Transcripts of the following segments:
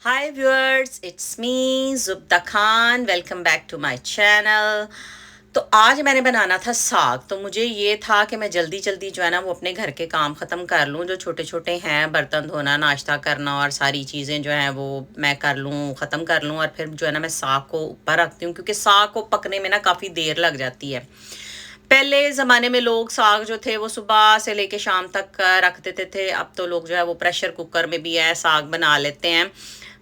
Hi viewers, it's me Zubda Khan. Welcome back to my channel. तो आज मैंने बनाना था साग। तो मुझे ये था कि मैं जल्दी जल्दी जो है ना वो अपने घर के काम ख़त्म कर लूँ, जो छोटे छोटे हैं, बर्तन धोना, नाश्ता करना और सारी चीज़ें जो हैं वो मैं कर लूँ, ख़त्म कर लूँ। और फिर जो है ना मैं साग को ऊपर रखती हूँ, क्योंकि साग को पकने में ना काफ़ी देर लग जाती है। पहले ज़माने में लोग साग जो थे वो सुबह से लेके शाम तक रख देते थे। अब तो लोग जो है वो प्रेशर कुकर में भी है साग बना लेते हैं।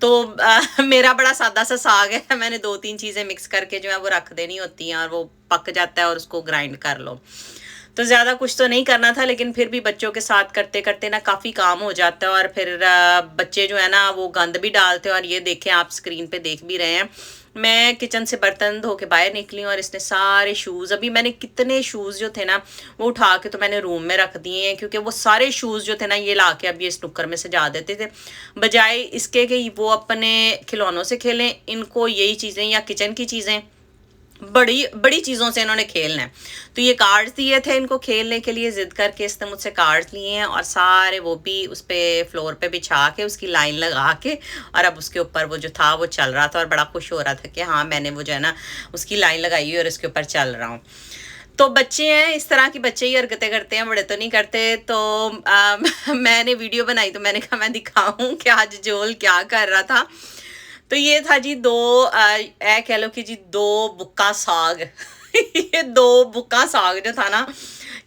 तो मेरा बड़ा सादा सा साग है। मैंने दो तीन चीज़ें मिक्स करके जो है वो रख देनी होती हैं और वो पक जाता है और उसको ग्राइंड कर लो। तो ज़्यादा कुछ तो नहीं करना था, लेकिन फिर भी बच्चों के साथ करते करते ना काफ़ी काम हो जाता है। और फिर बच्चे जो है ना वो गंद भी डालते हैं। और ये देखें, आप स्क्रीन पे देख भी रहे हैं, मैं किचन से बर्तन धो के बाहर निकली और इसने सारे शूज़, अभी मैंने कितने शूज़ जो थे ना वो उठा के तो मैंने रूम में रख दिए हैं, क्योंकि वो सारे शूज़ जो थे ना ये ला के अब ये स्नूकर में सजा देते थे, बजाय इसके कि वो अपने खिलौनों से खेलें। इनको यही चीज़ें या किचन की चीज़ें, बड़ी बड़ी चीज़ों से इन्होंने खेलना है। तो ये कार्ड्स दिए थे इनको खेलने के लिए, जिद करके इसने मुझसे कार्ड्स लिए हैं और सारे वो भी उस पे फ्लोर पे बिछा के उसकी लाइन लगा के, और अब उसके ऊपर वो जो था वो चल रहा था और बड़ा खुश हो रहा था कि हाँ मैंने वो जो है ना उसकी लाइन लगाई हुई और उसके ऊपर चल रहा हूँ। तो बच्चे हैं, इस तरह की बच्चे ही हरकतें करते हैं, बड़े तो नहीं करते। तो मैंने वीडियो बनाई तो मैंने कहा मैं दिखाऊं कि आज जोल क्या कर रहा था। तो ये था जी दो ए कह लो कि जी दो बुक्का साग। ये दो बुक्का साग जो था ना,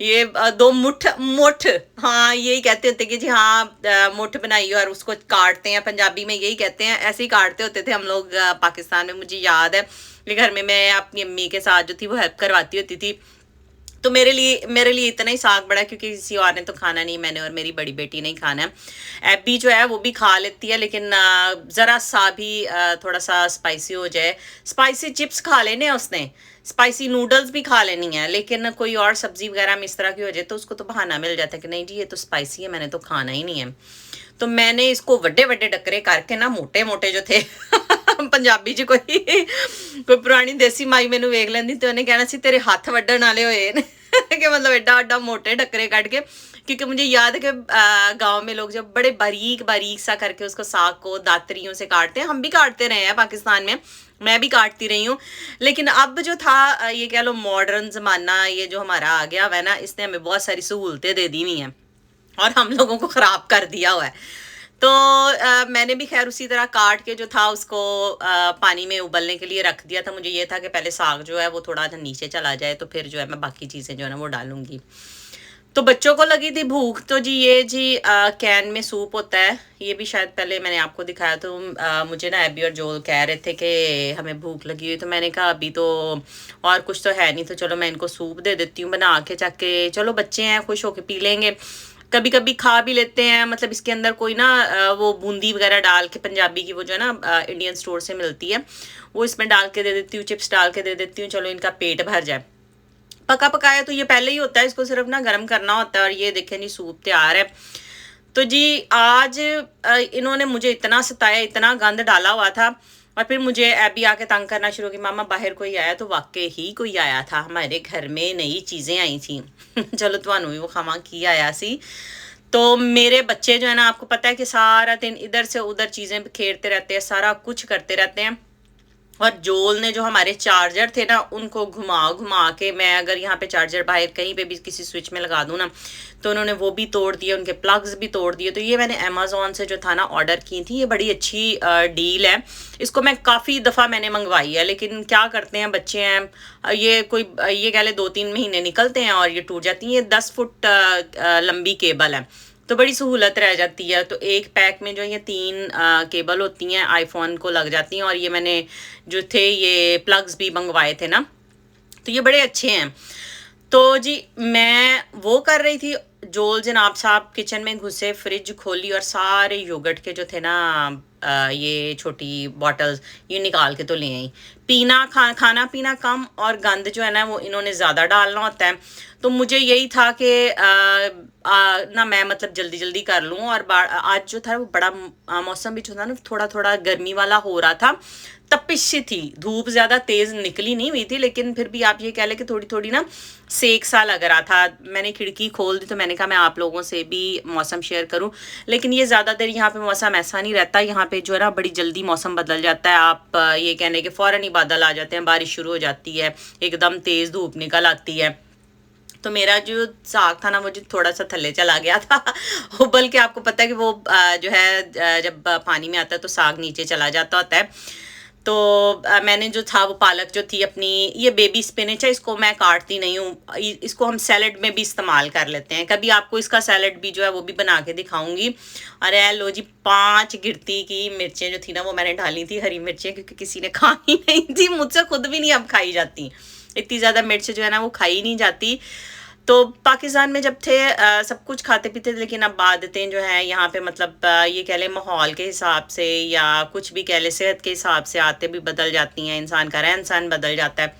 ये दो मुठ मुठ, हाँ यही कहते होते कि जी हाँ मुठ बनाई और उसको काटते हैं, पंजाबी में यही कहते हैं, ऐसे ही काटते होते थे हम लोग पाकिस्तान में। मुझे याद है कि घर में मैं अपनी अम्मी के साथ जो थी वो हेल्प करवाती होती थी। तो मेरे लिए इतना ही साग बड़ा, क्योंकि किसी और ने तो खाना नहीं, मैंने और मेरी बड़ी बेटी नहीं खाना है। एब्बी जो है वो भी खा लेती है, लेकिन ज़रा सा भी थोड़ा सा स्पाइसी हो जाए। स्पाइसी चिप्स खा लेने हैं उसने, स्पाइसी नूडल्स भी खा लेनी है, लेकिन कोई और सब्जी वगैरह में इस तरह की हो जाए तो उसको तो बहाना मिल जाता है कि नहीं जी ये तो स्पाइसी है, मैंने तो खाना ही नहीं है। तो मैंने इसको ਵੱਡੇ ਵੱਡੇ डकरे करके ना, मोटे मोटे जो थे पंजाबी च कोई पुरानी देसी माई मैनू वेख लेंदी तो उन्हें कहना सी तेरे हाथ वड्डण वाले होए ने कि मतलब एडा एडा मोटे डकरे कट के। क्योंकि मुझे याद है कि गांव में लोग जब बड़े बारीक बारीक सा करके उसको साग को दातरियों से काटते हैं, हम भी काटते रहे हैं पाकिस्तान में, मैं भी काटती रही हूँ। लेकिन अब जो था ये कह लो मॉडर्न जमाना ये जो हमारा आ गया हुआ है ना, इसने हमें बहुत सारी सहूलतें दे दी हुई हैं और हम लोगों को खराब कर दिया हुआ है। तो मैंने भी खैर उसी तरह काट के जो था उसको पानी में उबलने के लिए रख दिया था। मुझे ये था कि पहले साग जो है वो थोड़ा नीचे चला जाए तो फिर जो है मैं बाकी चीज़ें जो है ना वो डालूंगी। तो बच्चों को लगी थी भूख, तो जी ये जी कैन में सूप होता है, ये भी शायद पहले मैंने आपको दिखाया। तो मुझे ना एबी और जोल कह रहे थे कि हमें भूख लगी हुई, तो मैंने कहा अभी तो और कुछ तो है नहीं, तो चलो मैं इनको सूप दे देती हूँ बना के, चाके चलो बच्चे हैं खुश होके पी लेंगे। कभी कभी खा भी लेते हैं, मतलब इसके अंदर कोई ना वो बूंदी वगैरह डाल के, पंजाबी की वो जो है ना इंडियन स्टोर से मिलती है, वो इसमें डाल के दे देती हूँ, चिप्स डाल के दे देती हूँ, चलो इनका पेट भर जाए। पका पकाया तो ये पहले ही होता है, इसको सिर्फ ना गर्म करना होता है। और ये देखें जी सूप तैयार है। तो जी आज इन्होंने मुझे इतना सताया, इतना गंद डाला हुआ था। और फिर मुझे एबी आके तंग करना शुरू की, मामा बाहर कोई आया, तो वाकई ही कोई आया था, हमारे घर में नई चीज़ें आई थी। चलो ਤੁਹਾਨੂੰ भी वो खावा की आया सी। तो मेरे बच्चे जो है ना, आपको पता है कि सारा दिन इधर से उधर चीज़ें खेलते रहते हैं, सारा कुछ करते रहते हैं। और जोल ने जो हमारे चार्जर थे ना उनको घुमा घुमा के, मैं अगर यहाँ पे चार्जर बाहर कहीं पे भी किसी स्विच में लगा दूँ ना तो उन्होंने वो भी तोड़ दिए, उनके प्लग्स भी तोड़ दिए। तो ये मैंने अमेज़ोन से जो था ना ऑर्डर की थी, ये बड़ी अच्छी डील है। इसको मैं काफ़ी दफ़ा मैंने मंगवाई है, लेकिन क्या करते हैं बच्चे हैं, ये कोई ये कह ले 2-3 महीने निकलते हैं और ये टूट जाती हैं। ये 10 फुट लंबी केबल है, तो बड़ी सहूलत रह जाती है। तो एक पैक में जो ये 3 केबल होती हैं आईफोन को लग जाती हैं। और ये मैंने जो थे ये प्लग्स भी मंगवाए थे ना, तो ये बड़े अच्छे हैं। तो जी मैं वो कर रही थी, जोल जनाब साहब किचन में घुसे, फ्रिज खोली और सारे योगर्ट के जो थे ना ये छोटी बॉटल्स ये निकाल के तो ले आई। खाना पीना कम और गंद जो है ना वो इन्होंने ज़्यादा डालना होता है। तो मुझे यही था कि ना मैं मतलब जल्दी जल्दी कर लूँ। और आज जो था वो बड़ा मौसम भी जो था ना थोड़ा थोड़ा गर्मी वाला हो रहा था, तपिश सी थी, धूप ज्यादा तेज निकली नहीं हुई थी, लेकिन फिर भी आप ये कह लें कि थोड़ी थोड़ी ना सेक सा लग रहा था। मैंने खिड़की खोल दी तो मैंने कहा मैं आप लोगों से भी मौसम शेयर करूं। लेकिन ये ज्यादा देर यहाँ पे मौसम ऐसा नहीं रहता, यहाँ पे जो है ना बड़ी जल्दी मौसम बदल जाता है। आप ये कहने के फौरन ही बादल आ जाते हैं, बारिश शुरू हो जाती है, एकदम तेज धूप निकल आती है। तो मेरा जो साग था ना वो जो थोड़ा सा थल्ले चला गया था उबल के। आपको पता है कि वो जो है जब पानी में आता है तो साग नीचे चला जाता होता है। तो मैंने जो था वो पालक जो थी अपनी, ये बेबी स्पिनच है, इसको मैं काटती नहीं हूँ, इसको हम सैलड में भी इस्तेमाल कर लेते हैं। कभी आपको इसका सैलड भी जो है वो भी बना के दिखाऊंगी। अरे लो जी, 5 गिरती की मिर्चें जो थी ना वो मैंने डाली थी, हरी मिर्चें, क्योंकि किसी ने खाई नहीं थी, मुझसे खुद भी नहीं अब खाई जाती, इतनी ज़्यादा मिर्च जो है ना वो खाई नहीं जाती। तो पाकिस्तान में जब थे सब कुछ खाते पीते थे, लेकिन अब आदतें जो हैं यहाँ पे मतलब ये कह लें माहौल के हिसाब से या कुछ भी कह लें सेहत के हिसाब से आते भी बदल जाती हैं, इंसान का रहन सहन बदल जाता है।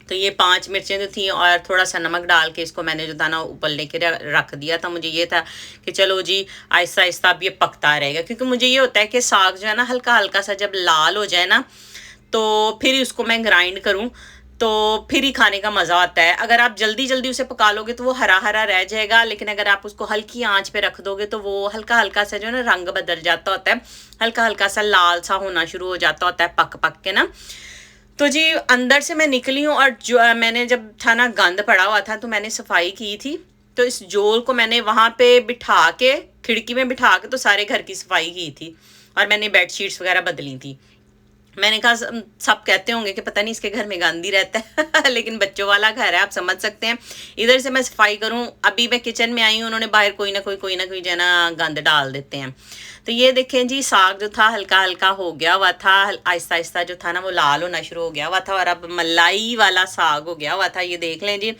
तो ये 5 मिर्चें जो थी और थोड़ा सा नमक डाल के इसको मैंने जो था ना उबलने के रख दिया था। मुझे ये था कि चलो जी आहिस्ता आहिस्ता अब ये पकता रहेगा, क्योंकि मुझे ये होता है कि साग जो है ना हल्का हल्का सा जब लाल हो जाए ना तो फिर उसको मैं ग्राइंड करूँ तो फिर ही खाने का मज़ा आता है। अगर आप जल्दी जल्दी उसे पका लोगे तो वो हरा हरा रह जाएगा, लेकिन अगर आप उसको हल्की आंच पे रख दोगे तो वो हल्का हल्का सा जो है ना रंग बदल जाता होता है, हल्का हल्का सा लाल सा होना शुरू हो जाता होता है पक पक के ना। तो जी अंदर से मैं निकली हूँ और जो मैंने जब था ना गंद पड़ा हुआ था तो मैंने सफाई की थी। तो इस जोल को मैंने वहां पे बिठा के, खिड़की में बिठा के तो सारे घर की सफाई की थी और मैंने बेडशीट्स वगैरह बदली थी। मैंने कहा सब कहते होंगे कि पता नहीं इसके घर में गंद ही रहता है लेकिन बच्चों वाला घर है, आप समझ सकते हैं। इधर से मैं सफाई करूं, अभी मैं किचन में आई हूं, उन्होंने बाहर कोई ना कोई जो है ना गंद डाल देते हैं। तो ये देखें जी, साग जो था हल्का हल्का हो गया हुआ था, आहिस्ता आहिस्ता जो था ना वो लाल होना शुरू हो गया हुआ था और अब मलाई वाला साग हो गया हुआ था। ये देख लें जी,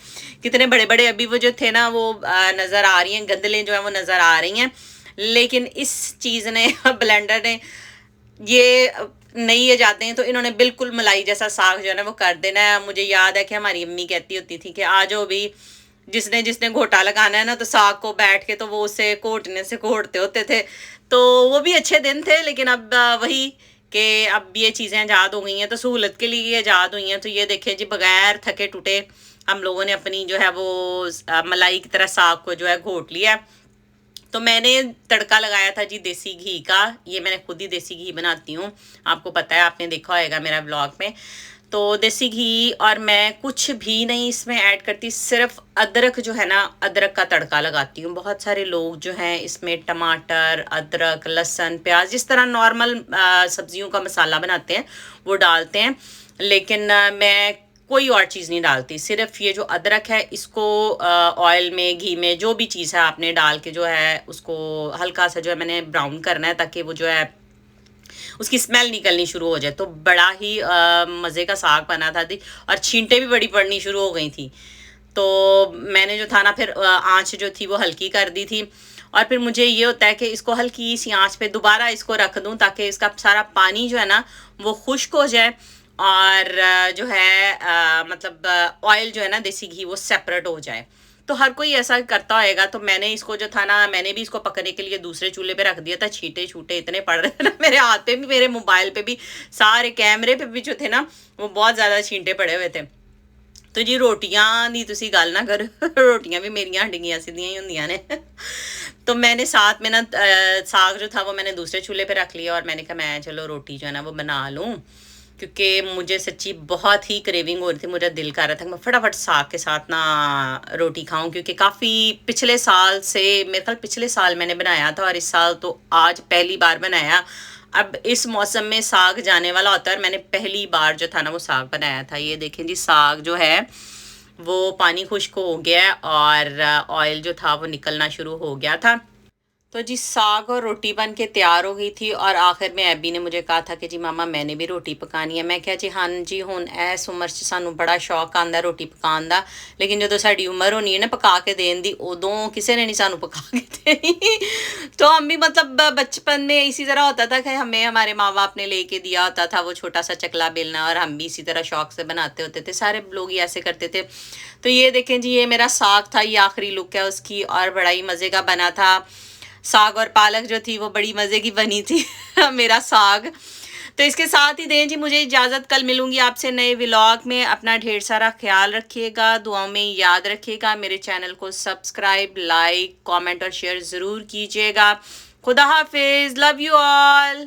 कितने बड़े बड़े अभी वो जो थे ना वो नज़र आ रही हैं, गंदलें जो है वो नज़र आ रही हैं। लेकिन इस चीज़ ने ब्लेंडर ने ये नहीं ये जाते हैं तो इन्होंने बिल्कुल मलाई जैसा साग जो है ना वो कर देना है। मुझे याद है कि हमारी अम्मी कहती होती थी कि आ जाओ भी, जिसने जिसने घोटा लगाना है ना तो साग को बैठ के तो वो उसे घोटने से घोटते होते थे। तो वो भी अच्छे दिन थे, लेकिन अब वही कि अब ये चीज़ें ईजाद हो गई हैं तो सहूलत के लिए ये ईजाद हुई हैं। तो ये देखें जी, बगैर थके टूटे हम लोगों ने अपनी जो है वो मलाई की तरह साग को जो है घोट लिया। तो मैंने तड़का लगाया था जी देसी घी का, ये मैंने खुद ही देसी घी बनाती हूँ, आपको पता है, आपने देखा होगा मेरा ब्लॉग में। तो देसी घी, और मैं कुछ भी नहीं इसमें ऐड करती, सिर्फ अदरक जो है ना, अदरक का तड़का लगाती हूँ। बहुत सारे लोग जो हैं इसमें टमाटर, अदरक, लहसुन, प्याज, जिस तरह नॉर्मल सब्जियों का मसाला बनाते हैं वो डालते हैं, लेकिन मैं कोई और चीज़ नहीं डालती। सिर्फ ये जो अदरक है इसको ऑयल में, घी में, जो भी चीज़ है आपने डाल के जो है उसको हल्का सा जो है मैंने ब्राउन करना है, ताकि वो जो है उसकी स्मेल निकलनी शुरू हो जाए। तो बड़ा ही मज़े का साग बना था थी, और छींटे भी बड़ी पड़नी शुरू हो गई थी। तो मैंने जो था ना फिर आँच जो थी वो हल्की कर दी थी। और फिर मुझे ये होता है कि इसको हल्की सी आँच पे दोबारा इसको रख दूँ ताकि इसका सारा पानी जो है ना वो खुश्क हो जाए, और जो है मतलब ऑयल जो है ना देसी घी वो सेपरेट हो जाए। तो हर कोई ऐसा करता होएगा। तो मैंने इसको जो था ना, मैंने भी इसको पकने के लिए दूसरे चूल्हे पे रख दिया था। छींटे छूटे इतने पड़ रहे थे ना मेरे हाथ पे भी, मेरे मोबाइल पे भी, सारे कैमरे पे भी जो थे ना वो बहुत ज़्यादा छींटे पड़े हुए थे। तो जी रोटियां दी तुसी गल ना करो रोटियां भी मेरियां हड्डियां सीधियां ही होंदियां ने तो मैंने साथ में ना साग जो था वो मैंने दूसरे चूल्हे पे रख लिया, और मैंने कहा मैं चलो रोटी जो है ना वो बना लूँ, क्योंकि मुझे सच्ची बहुत ही क्रेविंग हो रही थी। मुझे दिल कर रहा था कि मैं फटाफट साग के साथ ना रोटी खाऊं, क्योंकि काफ़ी पिछले साल से, मेरे ख्याल पिछले साल मैंने बनाया था और इस साल तो आज पहली बार बनाया। अब इस मौसम में साग जाने वाला होता है, और मैंने पहली बार जो था ना वो साग बनाया था। ये देखें जी, साग जो है वो पानी खुश्क हो गया और ऑयल जो था वो निकलना शुरू हो गया था। तो जी साग और रोटी बन के तैयार हो गई थी और आखिर में अब्बी ने मुझे कहा था कि जी मामा मैंने भी रोटी पकानी है। मैं क्या जी हाँ जी हुन इस उम्र 'ਚ ਸਾਨੂੰ बड़ा शौक आंदा रोटी पकाने का, लेकिन ਜਦੋਂ ਸਾਡੀ उम्र होनी है ना पका के देने दी उदों किसी ने नहीं सानू पका के देनी। तो हम भी मतलब बचपन में इसी तरह होता था कि हमें हमारे माँ बाप ने लेके दिया होता था वो छोटा सा चकला बेलना और हम भी इसी तरह शौक से बनाते होते थे। सारे लोग ही ऐसे करते थे। तो ये देखें जी ये मेरा साग था, ये आखिरी लुक है उसकी और बड़ा ही मज़े का बना था। साग और पालक जो थी वो बड़ी मज़े की बनी थी मेरा साग। तो इसके साथ ही दें जी मुझे इजाज़त, कल मिलूंगी आपसे नए व्लॉग में। अपना ढेर सारा ख्याल रखिएगा, दुआओं में याद रखिएगा। मेरे चैनल को सब्सक्राइब, लाइक, कमेंट और शेयर ज़रूर कीजिएगा। खुदा हाफिज़, लव यू ऑल।